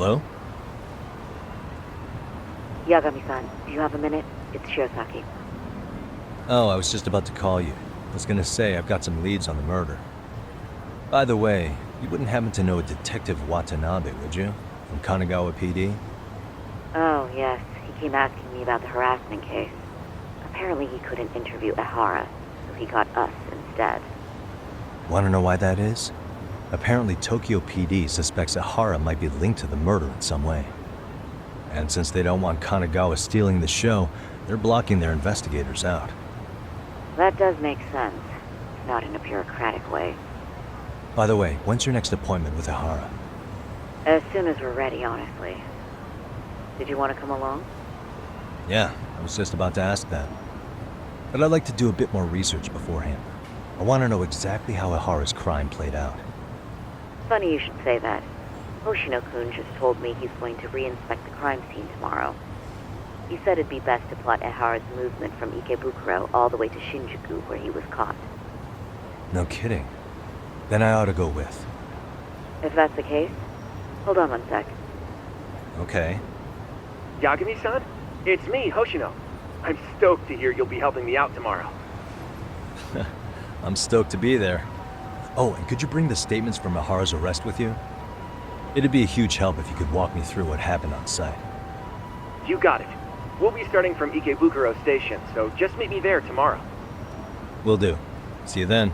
Hello? Yagami-san, do you have a minute? It's Shiosaki. Oh, I was just about to call you. I was gonna say I've got some leads on the murder. By the way, you wouldn't happen to know a Detective Watanabe, would you? From Kanagawa PD? Oh, yes. He came asking me about the harassment case. Apparently he couldn't interview Ehara, so he got us instead. Wanna know why that is? Apparently Tokyo PD suspects Ehara might be linked to the murder in some way. And since they don't want Kanagawa stealing the show, they're blocking their investigators out. That does make sense. Not in a bureaucratic way. By the way, when's your next appointment with Ehara? As soon as we're ready, honestly. Did you want to come along? Yeah, I was just about to ask that. But I'd like to do a bit more research beforehand. I want to know exactly how Ehara's crime played out. Funny you should say that. Hoshino-kun just told me he's going to re-inspect the crime scene tomorrow. He said it'd be best to plot Ehara's movement from Ikebukuro all the way to Shinjuku, where he was caught. No kidding. Then I ought to go with. If that's the case, hold on one sec. Okay. Yagami-san? It's me, Hoshino. I'm stoked to hear you'll be helping me out tomorrow. I'm stoked to be there. Oh, and could you bring the statements from Ehara's arrest with you? It'd be a huge help if you could walk me through what happened on site. You got it. We'll be starting from Ikebukuro Station, so just meet me there tomorrow. Will do. See you then.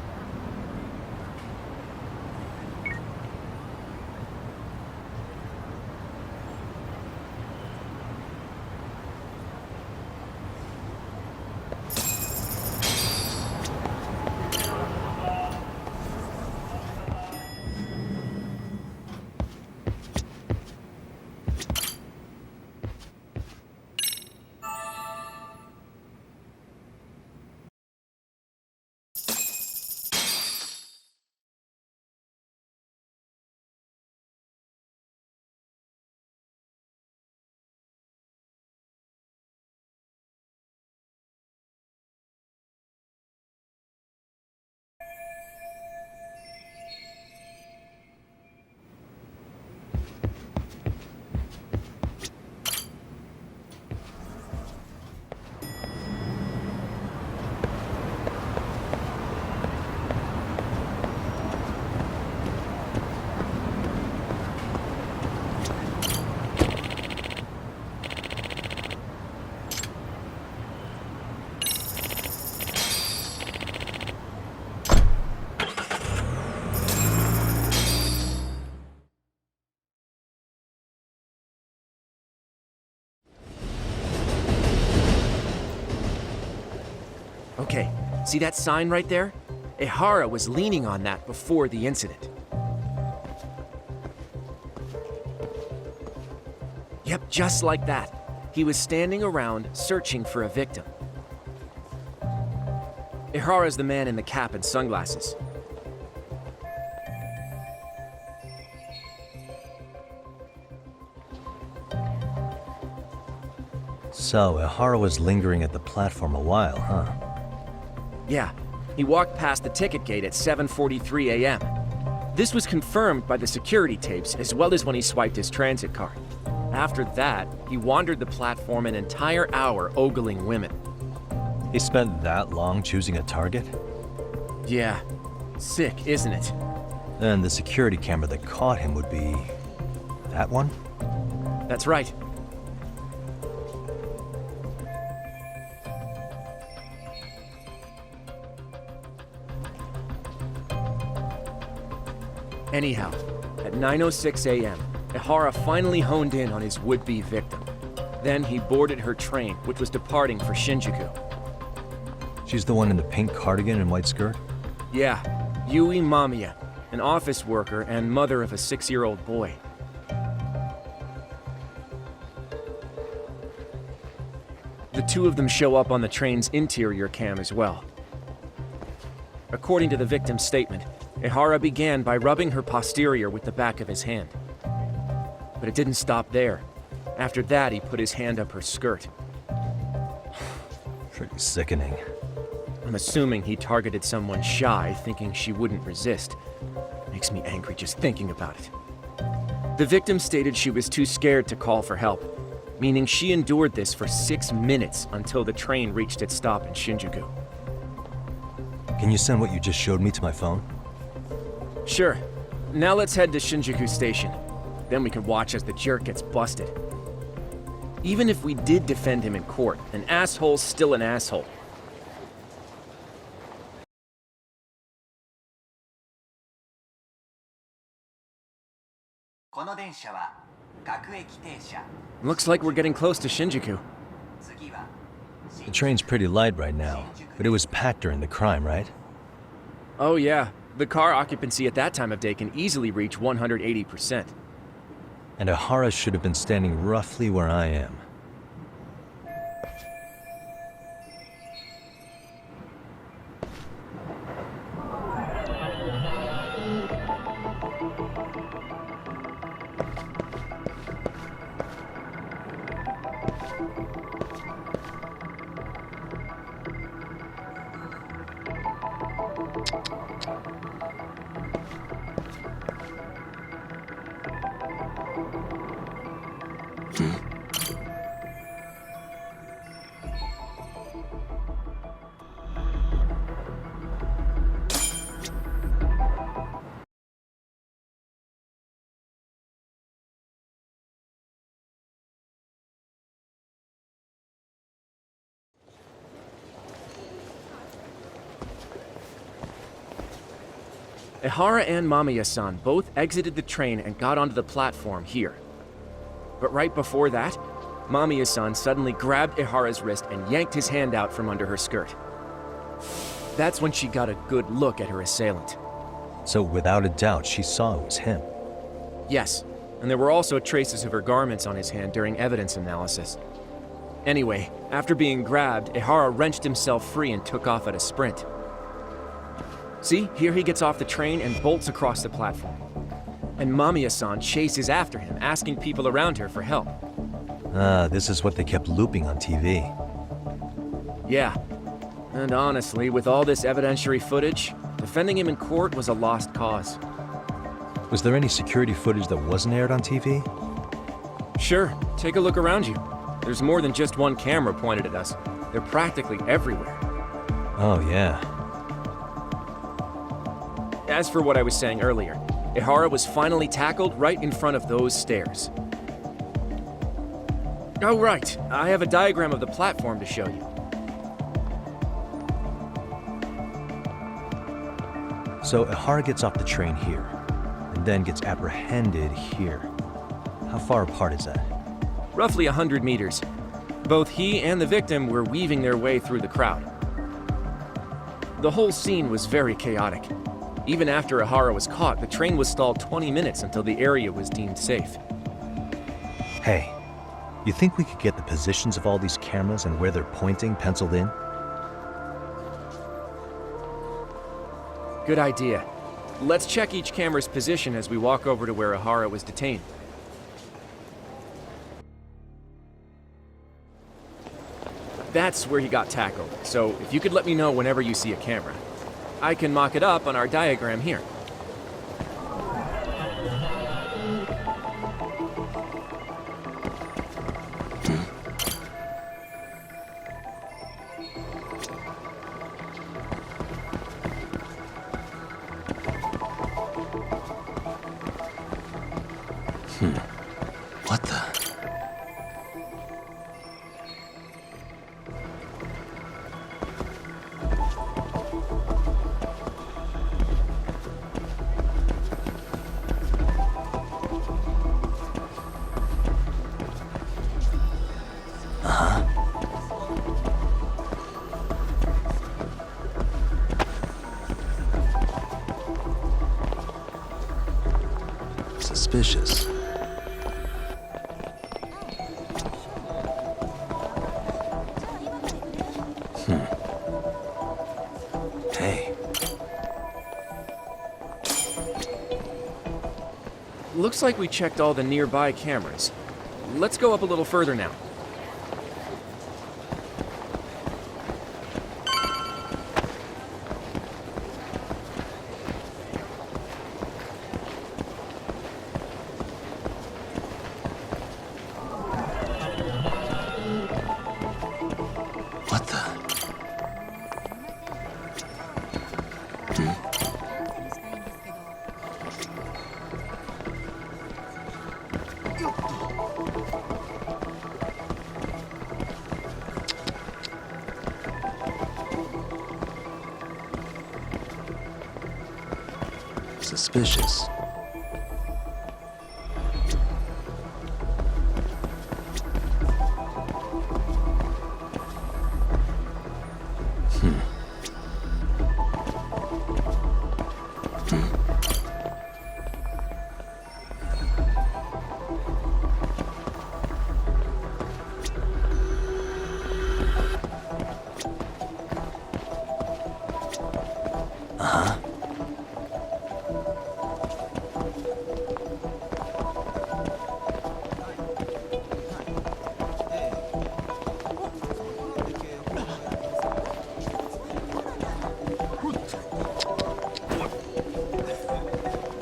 Okay, see that sign right there? Ehara was leaning on that before the incident. Yep, just like that. He was standing around searching for a victim. Ehara's the man in the cap and sunglasses. So, Ehara was lingering at the platform a while, huh? Yeah, he walked past the ticket gate at 7:43 a.m. This was confirmed by the security tapes as well as when he swiped his transit card. After that, he wandered the platform an entire hour ogling women. He spent that long choosing a target? Yeah, sick, isn't it? Then the security camera that caught him would be... that one? That's right. Anyhow, at 9:06 a.m., Ehara finally honed in on his would-be victim. Then he boarded her train, which was departing for Shinjuku. She's the one in the pink cardigan and white skirt? Yeah, Yui Mamiya, an office worker and mother of a 6-year-old boy. The two of them show up on the train's interior cam as well. According to the victim's statement, Ehara began by rubbing her posterior with the back of his hand. But it didn't stop there. After that, he put his hand up her skirt. Pretty sickening. I'm assuming he targeted someone shy, thinking she wouldn't resist. Makes me angry just thinking about it. The victim stated she was too scared to call for help, meaning she endured this for 6 minutes until the train reached its stop in Shinjuku. Can you send what you just showed me to my phone? Sure. Now let's head to Shinjuku Station. Then we can watch as the jerk gets busted. Even if we did defend him in court, an asshole's still an asshole. Looks like we're getting close to Shinjuku. The train's pretty light right now, but it was packed during the crime, right? Oh yeah, the car occupancy at that time of day can easily reach 180%. And Ihara should have been standing roughly where I am. Ihara and Mamiya-san both exited the train and got onto the platform here. But right before that, Mamiya-san suddenly grabbed Ihara's wrist and yanked his hand out from under her skirt. That's when she got a good look at her assailant. So without a doubt, she saw it was him. Yes, and there were also traces of her garments on his hand during evidence analysis. Anyway, after being grabbed, Ihara wrenched himself free and took off at a sprint. See, here he gets off the train and bolts across the platform. And Mamiya-san chases after him, asking people around her for help. Ah, this is what they kept looping on TV. Yeah. And honestly, with all this evidentiary footage, defending him in court was a lost cause. Was there any security footage that wasn't aired on TV? Sure, take a look around you. There's more than just one camera pointed at us. They're practically everywhere. Oh, yeah. As for what I was saying earlier, Ihara was finally tackled right in front of those stairs. Oh right, I have a diagram of the platform to show you. So Ihara gets off the train here, and then gets apprehended here. How far apart is that? Roughly 100 meters. Both he and the victim were weaving their way through the crowd. The whole scene was very chaotic. Even after Ihara was caught, the train was stalled 20 minutes until the area was deemed safe. Hey, you think we could get the positions of all these cameras and where they're pointing penciled in? Good idea. Let's check each camera's position as we walk over to where Ihara was detained. That's where he got tackled, so if you could let me know whenever you see a camera. I can mock it up on our diagram here. What the? Suspicious. Hey. Looks like we checked all the nearby cameras. Let's go up a little further now. Suspicious.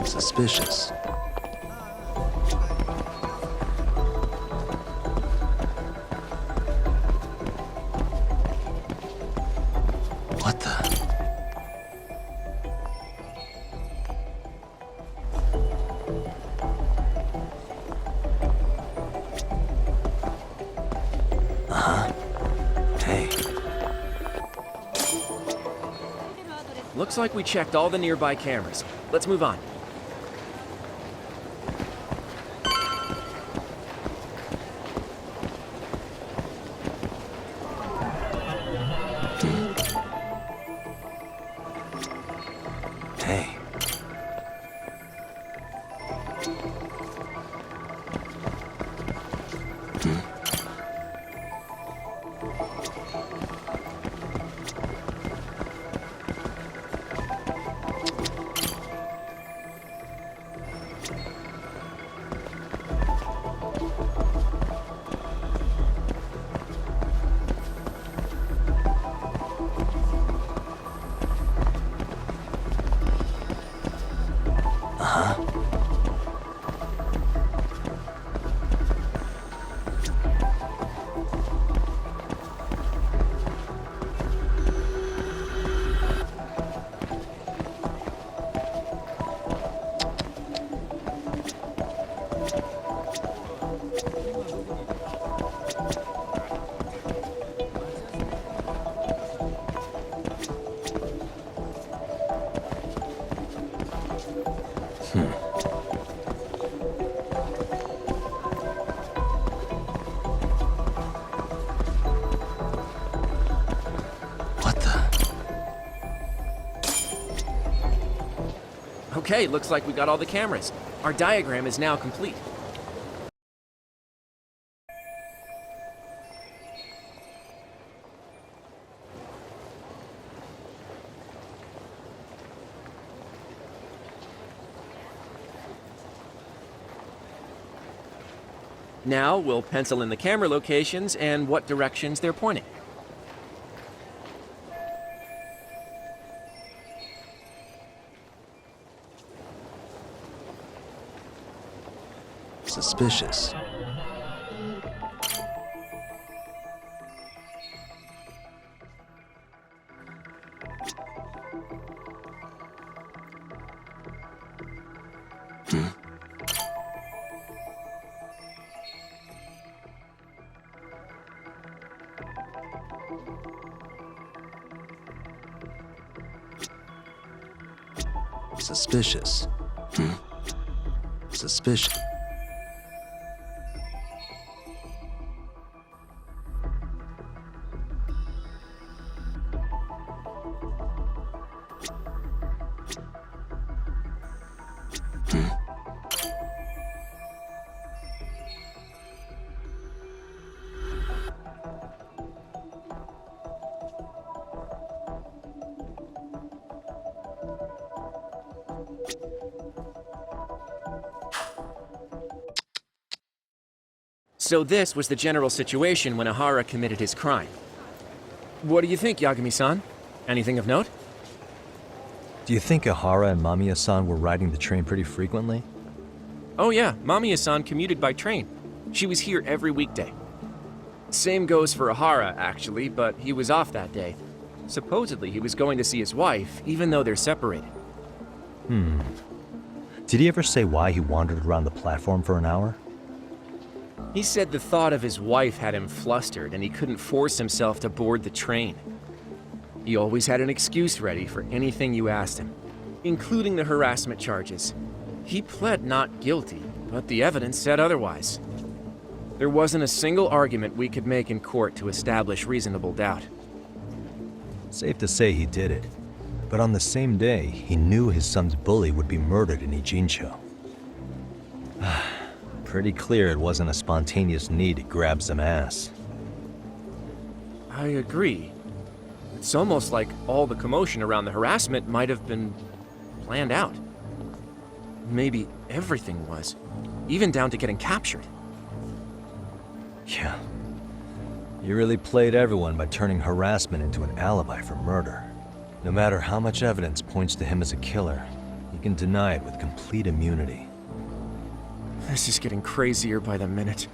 Suspicious. What the? Hey. Looks like we checked all the nearby cameras. Let's move on. Hey. What the? Okay, looks like we got all the cameras. Our diagram is now complete. Now we'll pencil in the camera locations and what directions they're pointing. Suspicious. Suspicious. Suspicious. So this was the general situation when Ahara committed his crime. What do you think, Yagami-san? Anything of note? Do you think Ahara and Mamiya-san were riding the train pretty frequently? Oh yeah, Mamiya-san commuted by train. She was here every weekday. Same goes for Ahara, actually, but he was off that day. Supposedly he was going to see his wife, even though they're separated. Did he ever say why he wandered around the platform for an hour? He said the thought of his wife had him flustered and he couldn't force himself to board the train. He always had an excuse ready for anything you asked him, including the harassment charges. He pled not guilty, but the evidence said otherwise. There wasn't a single argument we could make in court to establish reasonable doubt. Safe to say he did it. But on the same day, he knew his son's bully would be murdered in Ijincho. Pretty clear it wasn't a spontaneous need to grab some ass. I agree. It's almost like all the commotion around the harassment might have been planned out. Maybe everything was, even down to getting captured. Yeah. You really played everyone by turning harassment into an alibi for murder. No matter how much evidence points to him as a killer, he can deny it with complete immunity. This is getting crazier by the minute.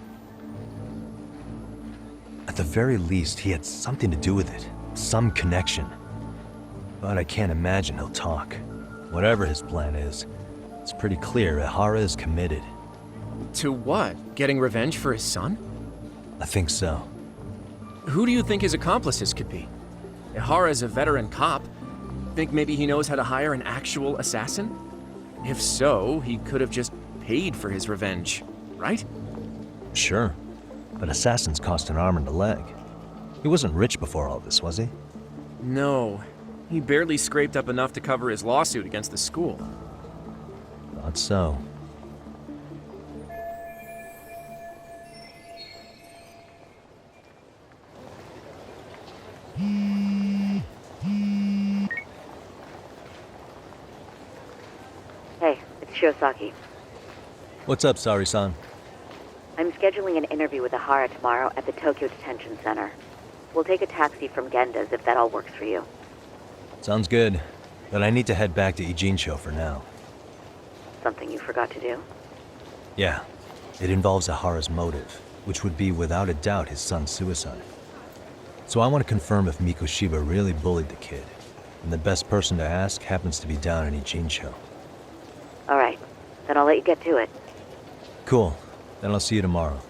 At the very least, he had something to do with it. Some connection. But I can't imagine he'll talk. Whatever his plan is, it's pretty clear Ihara is committed. To what? Getting revenge for his son? I think so. Who do you think his accomplices could be? Ihara's a veteran cop. Think maybe he knows how to hire an actual assassin? If so, he could have just paid for his revenge, right? Sure. But assassins cost an arm and a leg. He wasn't rich before all this, was he? No. He barely scraped up enough to cover his lawsuit against the school. Thought so. Hey, it's Shirosaki. What's up, Sari-san? I'm scheduling an interview with Ihara tomorrow at the Tokyo Detention Center. We'll take a taxi from Genda's if that all works for you. Sounds good. But I need to head back to Ijincho for now. Something you forgot to do? Yeah. It involves Ihara's motive, which would be without a doubt his son's suicide. So I want to confirm if Mikoshiba really bullied the kid. And the best person to ask happens to be down in Ijincho. All right. Then I'll let you get to it. Cool. Then I'll see you tomorrow.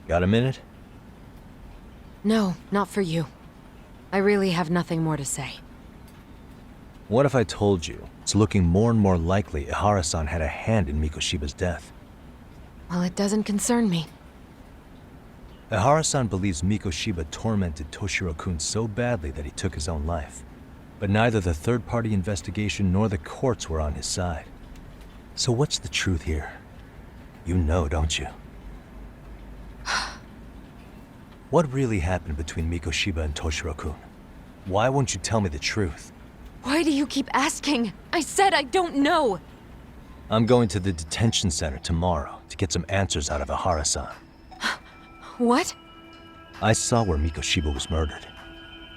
Got a minute? No, not for you. I really have nothing more to say. What if I told you it's looking more and more likely Ihara-san had a hand in MIKOSHIBA'S death? Well, it doesn't concern me. Ihara-san believes MIKOSHIBA tormented Toshiro-kun so badly that he took his own life. But neither the third-party investigation nor the courts were on his side. So what's the truth here? You know, don't you? What really happened between MIKOSHIBA and Toshiro-kun? Why won't you tell me the truth? Why do you keep asking? I said I don't know! I'm going to the detention center tomorrow to get some answers out of Ihara-san. What? I saw where MIKOSHIBA was murdered.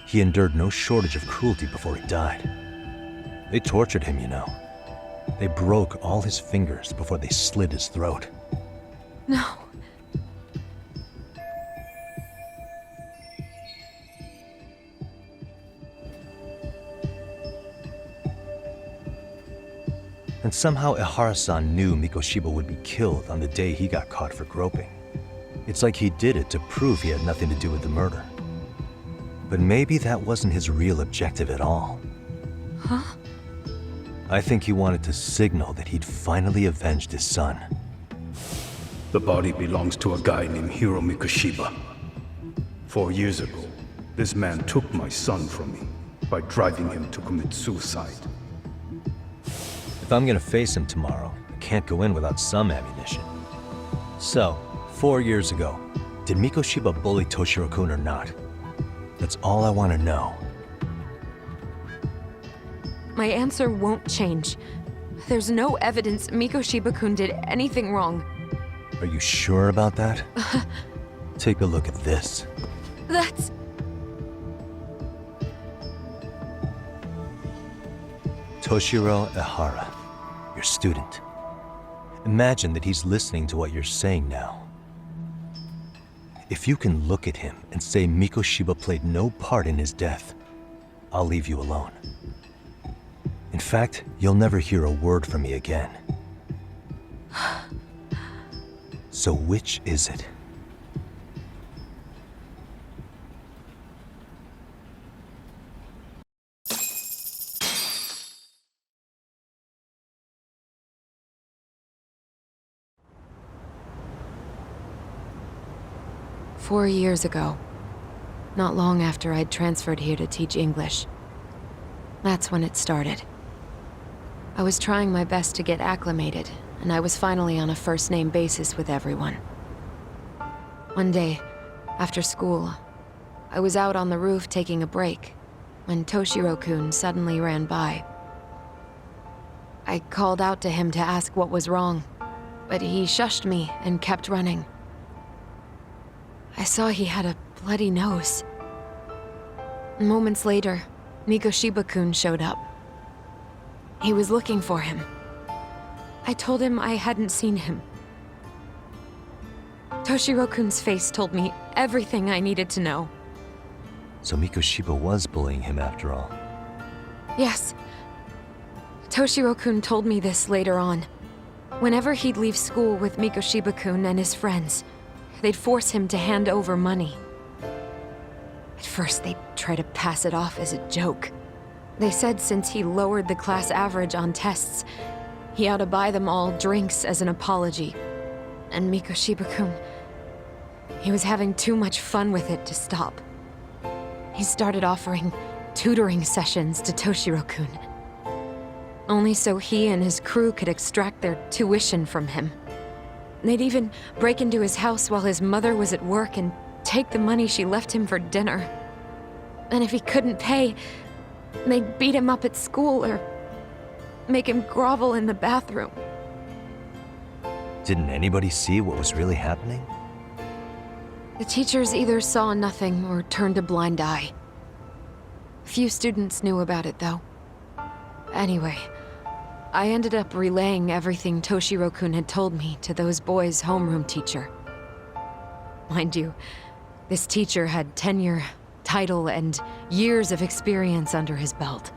He endured no shortage of cruelty before he died. They tortured him, you know. They broke all his fingers before they slit his throat. No. And somehow Ihara-san knew MIKOSHIBA would be killed on the day he got caught for groping. It's like he did it to prove he had nothing to do with the murder. But maybe that wasn't his real objective at all. Huh? I think he wanted to signal that he'd finally avenged his son. The body belongs to a guy named Hiro MIKOSHIBA. 4 years ago, this man took my son from me by driving him to commit suicide. If I'm gonna face him tomorrow, I can't go in without some ammunition. So, 4 years ago, did MIKOSHIBA bully Toshiro-kun or not? That's all I want to know. My answer won't change. There's no evidence MIKOSHIBA-kun did anything wrong. Are you sure about that? Take a look at this. That's... Toshiro Ihara, your student. Imagine that he's listening to what you're saying now. If you can look at him and say MIKOSHIBA played no part in his death, I'll leave you alone. In fact, you'll never hear a word from me again. So which is it? "4 years ago, not long after I'd transferred here to teach English. That's when it started. I was trying my best to get acclimated, and I was finally on a first-name basis with everyone. One day, after school, I was out on the roof taking a break, when Toshiro-kun suddenly ran by. I called out to him to ask what was wrong, but he shushed me and kept running. I saw he had a bloody nose. Moments later, MIKOSHIBA-kun showed up. He was looking for him. I told him I hadn't seen him. Toshiro-kun's face told me everything I needed to know. So MIKOSHIBA was bullying him after all. Yes. Toshiro-kun told me this later on. Whenever he'd leave school with MIKOSHIBA-kun and his friends, they'd force him to hand over money. At first, they'd try to pass it off as a joke. They said since he lowered the class average on tests, he ought to buy them all drinks as an apology. And MIKOSHIBA-kun, he was having too much fun with it to stop. He started offering tutoring sessions to Toshiro-kun. Only so he and his crew could extract their tuition from him. They'd even break into his house while his mother was at work and take the money she left him for dinner. And if he couldn't pay, they'd beat him up at school or make him grovel in the bathroom. Didn't anybody see what was really happening? The teachers either saw nothing or turned a blind eye. Few students knew about it, though. Anyway, I ended up relaying everything Toshiro-kun had told me to those boys' homeroom teacher. Mind you, this teacher had tenure, title, and years of experience under his belt.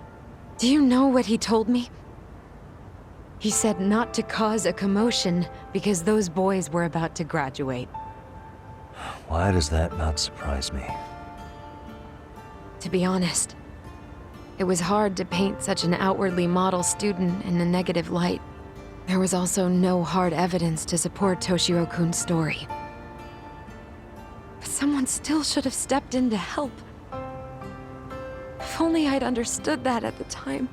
Do you know what he told me? He said not to cause a commotion because those boys were about to graduate. Why does that not surprise me? To be honest, it was hard to paint such an outwardly model student in a negative light. There was also no hard evidence to support Toshiro-kun's story. But someone still should have stepped in to help. If only I'd understood that at the time.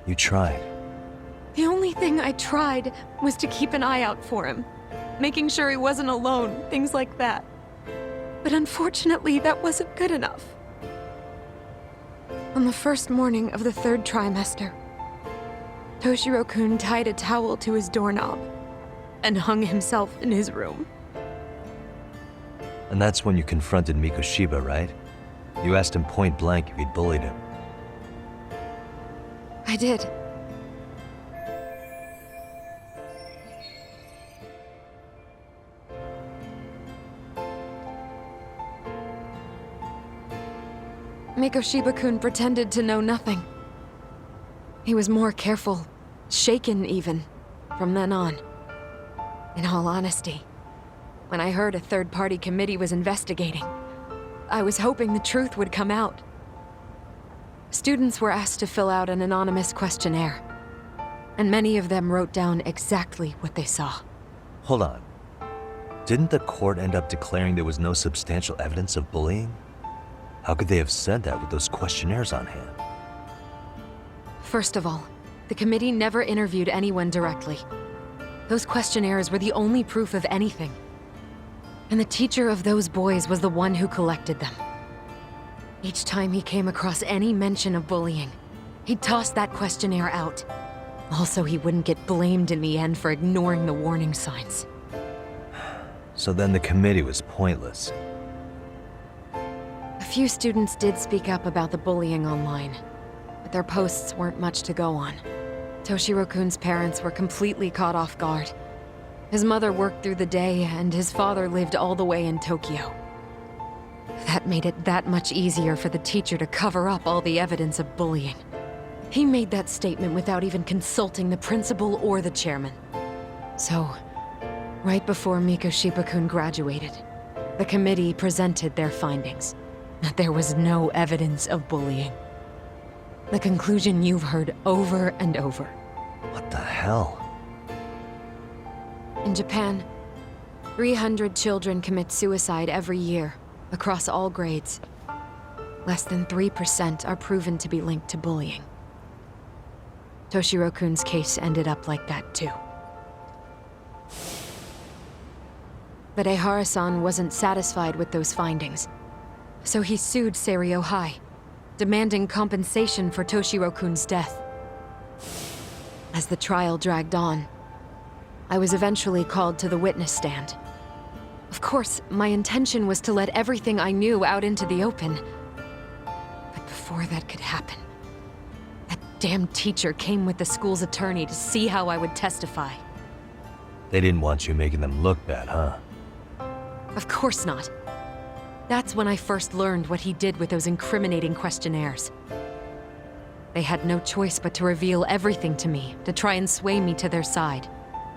You tried. The only thing I tried was to keep an eye out for him, making sure he wasn't alone, things like that. But unfortunately, that wasn't good enough. On the first morning of the 3rd trimester, Toshiro-kun tied a towel to his doorknob and hung himself in his room. And that's when you confronted Mikoshiba, right? You asked him point blank if he'd bullied him. I did. Mikoshiba-kun pretended to know nothing. He was more careful, shaken even, from then on. In all honesty, when I heard a third-party committee was investigating, I was hoping the truth would come out. Students were asked to fill out an anonymous questionnaire, and many of them wrote down exactly what they saw. Hold on. Didn't the court end up declaring there was no substantial evidence of bullying? How could they have said that with those questionnaires on hand? First of all, the committee never interviewed anyone directly. Those questionnaires were the only proof of anything. And the teacher of those boys was the one who collected them. Each time he came across any mention of bullying, he'd toss that questionnaire out. Also, he wouldn't get blamed in the end for ignoring the warning signs. So then the committee was pointless. A few students did speak up about the bullying online, but their posts weren't much to go on. Toshiro-kun's parents were completely caught off guard. His mother worked through the day, and his father lived all the way in Tokyo. That made it that much easier for the teacher to cover up all the evidence of bullying. He made that statement without even consulting the principal or the chairman. So, right before Mikoshiba-kun graduated, the committee presented their findings. That there was no evidence of bullying. The conclusion you've heard over and over. What the hell? In Japan, 300 children commit suicide every year, across all grades. Less than 3% are proven to be linked to bullying. Toshiro-kun's case ended up like that too. But Ehara-san wasn't satisfied with those findings. So he sued Seiryo High, demanding compensation for Toshiro-kun's death. As the trial dragged on, I was eventually called to the witness stand. Of course, my intention was to let everything I knew out into the open. But before that could happen, that damn teacher came with the school's attorney to see how I would testify. They didn't want you making them look bad, huh? Of course not. That's when I first learned what he did with those incriminating questionnaires. They had no choice but to reveal everything to me, to try and sway me to their side.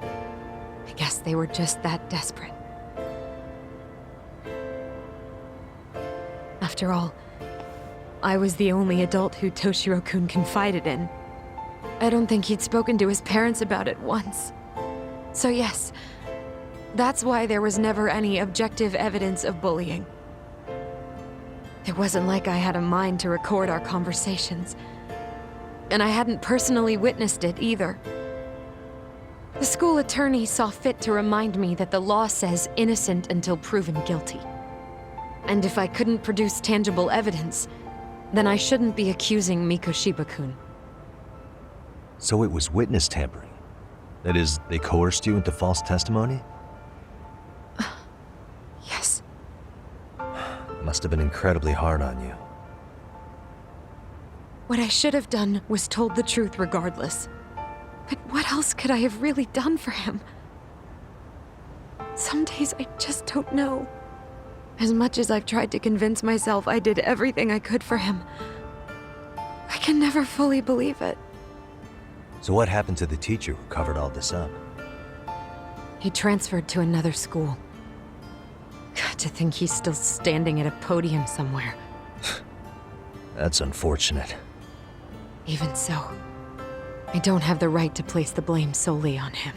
I guess they were just that desperate. After all, I was the only adult who Toshiro-kun confided in. I don't think he'd spoken to his parents about it once. So yes, that's why there was never any objective evidence of bullying. It wasn't like I had a mind to record our conversations. And I hadn't personally witnessed it either. The school attorney saw fit to remind me that the law says innocent until proven guilty. And if I couldn't produce tangible evidence, then I shouldn't be accusing Mikoshiba-kun. So it was witness tampering. That is, they coerced you into false testimony? Yes. Must have been incredibly hard on you. What I should have done was told the truth regardless. But what else could I have really done for him? Some days I just don't know. As much as I've tried to convince myself I did everything I could for him, I can never fully believe it. So what happened to the teacher who covered all this up? He transferred to another school. God, to think he's still standing at a podium somewhere. That's unfortunate. Even so, I don't have the right to place the blame solely on him.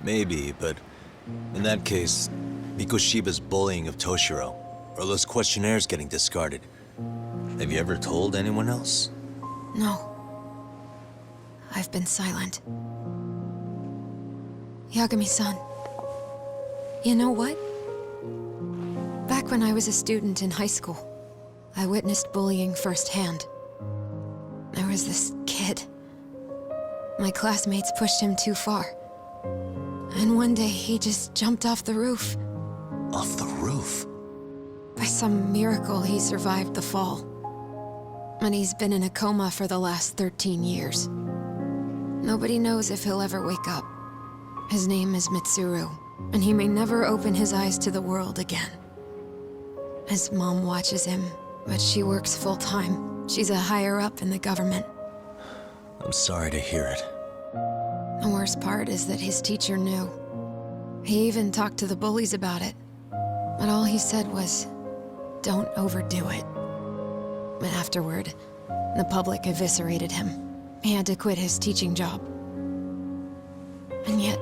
Maybe, but in that case, MIKOSHIBA'S bullying of Toshiro, or those questionnaires getting discarded. Have you ever told anyone else? No. I've been silent. Yagami-san. You know what? Back when I was a student in high school, I witnessed bullying firsthand. There was this kid. My classmates pushed him too far. And one day he just jumped off the roof. Off the roof? By some miracle, he survived the fall. And he's been in a coma for the last 13 years. Nobody knows if he'll ever wake up. His name is Mitsuru, and he may never open his eyes to the world again. His mom watches him, but she works full-time. She's a higher-up in the government. I'm sorry to hear it. The worst part is that his teacher knew. He even talked to the bullies about it. But all he said was, don't overdo it. But afterward, the public eviscerated him. He had to quit his teaching job. And yet,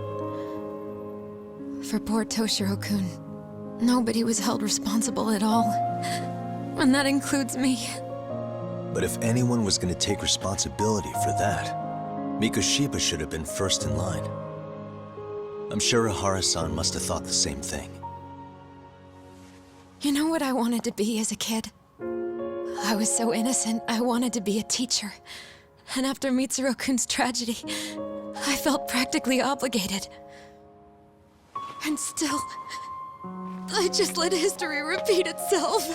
for poor Toshiro-kun, nobody was held responsible at all. And that includes me. But if anyone was going to take responsibility for that, MIKOSHIBA should have been first in line. I'm sure Ihara-san must have thought the same thing. You know what I wanted to be as a kid? I was so innocent, I wanted to be a teacher. And after Mitsuru-kun's tragedy, I felt practically obligated. And still, I just let history repeat itself.